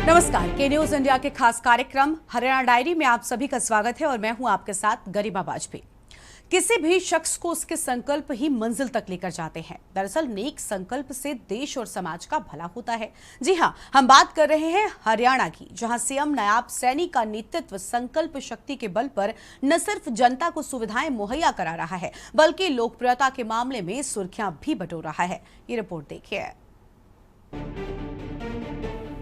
नमस्कार, के news India के खास कार्यक्रम हरियाणा डायरी में आप सभी का स्वागत है और मैं हूं आपके साथ गरिमा वाजपेयी। किसी भी शख्स को उसके संकल्प ही मंजिल तक लेकर जाते हैं। दरअसल नेक संकल्प से देश और समाज का भला होता है। जी हां, हम बात कर रहे हैं हरियाणा की, जहां सीएम नायब सैनी का नेतृत्व संकल्प शक्ति के बल पर न सिर्फ जनता को सुविधाएं मुहैया करा रहा है, बल्कि लोकप्रियता के मामले में सुर्खियां भी बटोर रहा है। ये रिपोर्ट देखिए।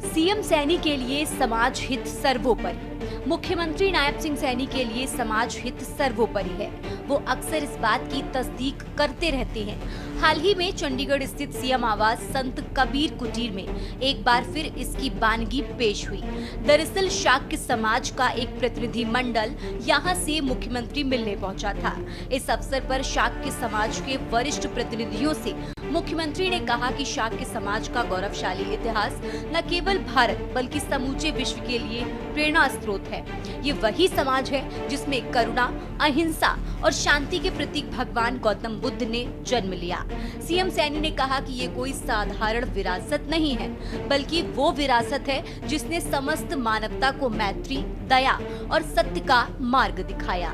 सीएम सैनी के लिए समाज हित सर्वोपरि। मुख्यमंत्री नायब सिंह सैनी के लिए समाज हित सर्वोपरि है। वो अक्सर इस बात की तस्दीक करते रहते हैं। हाल ही में चंडीगढ़ स्थित सीएम आवास संत कबीर कुटीर में एक बार फिर इसकी बानगी पेश हुई। दरअसल शाक्य समाज का एक प्रतिनिधि मंडल यहाँ से मुख्यमंत्री मिलने पहुंचा था। इस अवसर पर शाक्य समाज के वरिष्ठ प्रतिनिधियों से मुख्यमंत्री ने कहा कि शाक्य समाज का गौरवशाली इतिहास न केवल भारत बल्कि समूचे विश्व के लिए प्रेरणा स्रोत है। ये वही समाज है जिसमें करुणा, अहिंसा और शांति के प्रतीक भगवान गौतम बुद्ध ने जन्म लिया। सीएम सैनी ने कहा कि ये कोई साधारण विरासत नहीं है, बल्कि वो विरासत है जिसने समस्त मानवता को मैत्री, दया और सत्य का मार्ग दिखाया।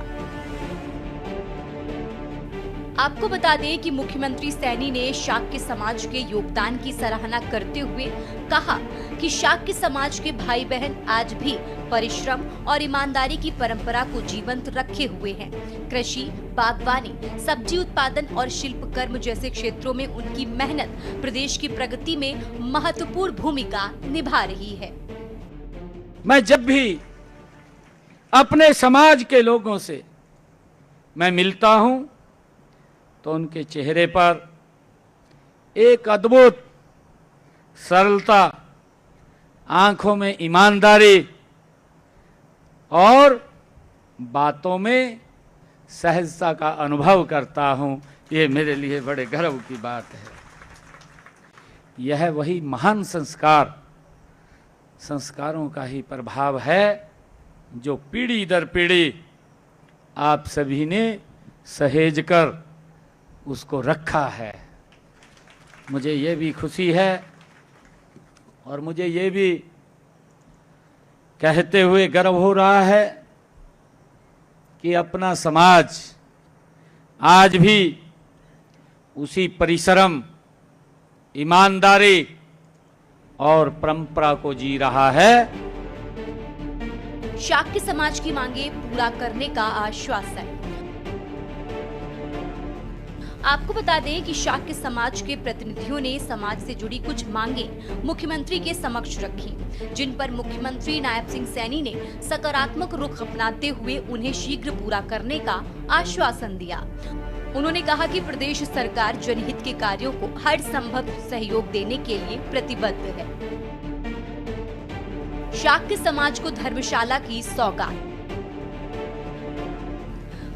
आपको बता दें कि मुख्यमंत्री सैनी ने शाक्य समाज के योगदान की सराहना करते हुए कहा कि शाक्य समाज के भाई बहन आज भी परिश्रम और ईमानदारी की परंपरा को जीवंत रखे हुए हैं। कृषि, बागवानी, सब्जी उत्पादन और शिल्प कर्म जैसे क्षेत्रों में उनकी मेहनत प्रदेश की प्रगति में महत्वपूर्ण भूमिका निभा रही है। मैं जब भी अपने समाज के लोगों से मैं मिलता हूं तो उनके चेहरे पर एक अद्भुत सरलता, आंखों में ईमानदारी और बातों में सहजता का अनुभव करता हूं। ये मेरे लिए बड़े गर्व की बात है। यह वही महान संस्कारों का ही प्रभाव है जो पीढ़ी दर पीढ़ी आप सभी ने सहेज कर उसको रखा है। मुझे ये भी खुशी है और मुझे ये भी कहते हुए गर्व हो रहा है कि अपना समाज आज भी उसी परिश्रम, ईमानदारी और परंपरा को जी रहा है। शाक्य समाज की मांगे पूरा करने का आश्वासन। आपको बता दें कि शाक्य समाज के प्रतिनिधियों ने समाज से जुड़ी कुछ मांगे मुख्यमंत्री के समक्ष रखी, जिन पर मुख्यमंत्री नायब सिंह सैनी ने सकारात्मक रुख अपनाते हुए उन्हें शीघ्र पूरा करने का आश्वासन दिया। उन्होंने कहा कि प्रदेश सरकार जनहित के कार्यों को हर संभव सहयोग देने के लिए प्रतिबद्ध है। शाक्य समाज को धर्मशाला की सौगात।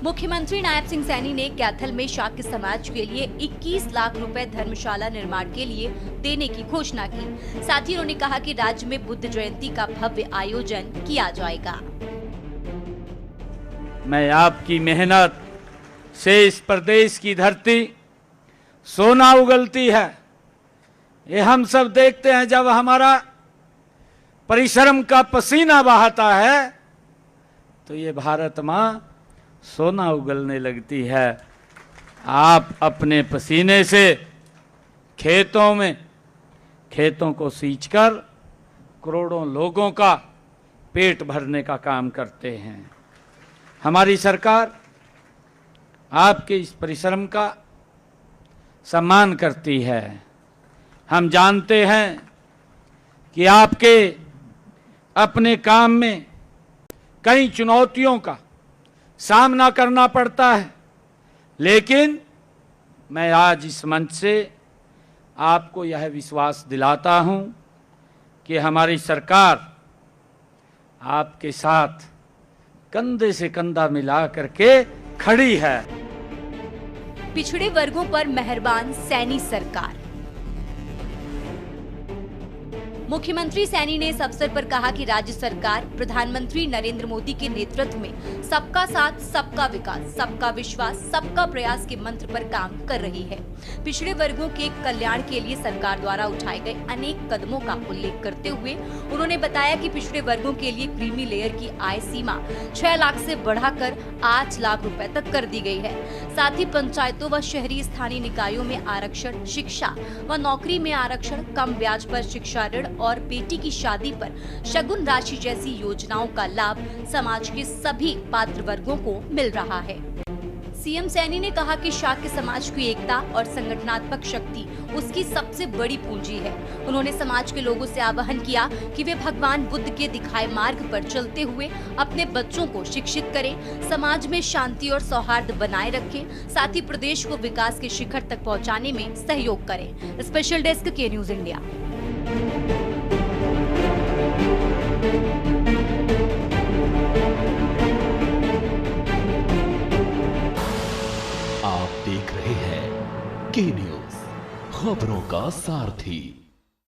मुख्यमंत्री नायब सिंह सैनी ने कैथल में शाक्य समाज के लिए 21 लाख रुपए धर्मशाला निर्माण के लिए देने की घोषणा की। साथ ही उन्होंने कहा कि राज्य में बुद्ध जयंती का भव्य आयोजन किया जाएगा। मैं आपकी मेहनत से इस प्रदेश की धरती सोना उगलती है। ये हम सब देखते हैं। जब हमारा परिश्रम का पसीना बहाता है तो ये भारत माँ सोना उगलने लगती है। आप अपने पसीने से खेतों को सींचकर करोड़ों लोगों का पेट भरने का काम करते हैं। हमारी सरकार आपके इस परिश्रम का सम्मान करती है। हम जानते हैं कि आपके अपने काम में कई चुनौतियों का सामना करना पड़ता है, लेकिन मैं आज इस मंच से आपको यह विश्वास दिलाता हूं कि हमारी सरकार आपके साथ कंधे से कंधा मिला करके खड़ी है। पिछड़े वर्गों पर मेहरबान सैनी सरकार। मुख्यमंत्री सैनी ने इस अवसर पर कहा कि राज्य सरकार प्रधानमंत्री नरेंद्र मोदी के नेतृत्व में सबका साथ, सबका विकास, सबका विश्वास, सबका प्रयास के मंत्र पर काम कर रही है। पिछड़े वर्गों के कल्याण के लिए सरकार द्वारा उठाए गए अनेक कदमों का उल्लेख करते हुए उन्होंने बताया कि पिछड़े वर्गों के लिए क्रीमी लेयर की आय सीमा 6 लाख से बढ़ाकर 8 लाख रुपए तक कर दी गई है। साथ ही पंचायतों व शहरी स्थानीय निकायों में आरक्षण, शिक्षा व नौकरी में आरक्षण, कम ब्याज पर शिक्षा ऋण और बेटी की शादी पर शगुन राशि जैसी योजनाओं का लाभ समाज के सभी पात्र वर्गों को मिल रहा है। सीएम सैनी ने कहा कि शाक्य समाज की एकता और संगठनात्मक शक्ति उसकी सबसे बड़ी पूंजी है। उन्होंने समाज के लोगों से आह्वान किया कि वे भगवान बुद्ध के दिखाए मार्ग पर चलते हुए अपने बच्चों को शिक्षित करें, समाज में शांति और सौहार्द बनाए रखें, साथ ही प्रदेश को विकास के शिखर तक पहुंचाने में सहयोग करें। स्पेशल डेस्क के न्यूज इंडिया। आप देख रहे हैं के न्यूज, खबरों का सारथी।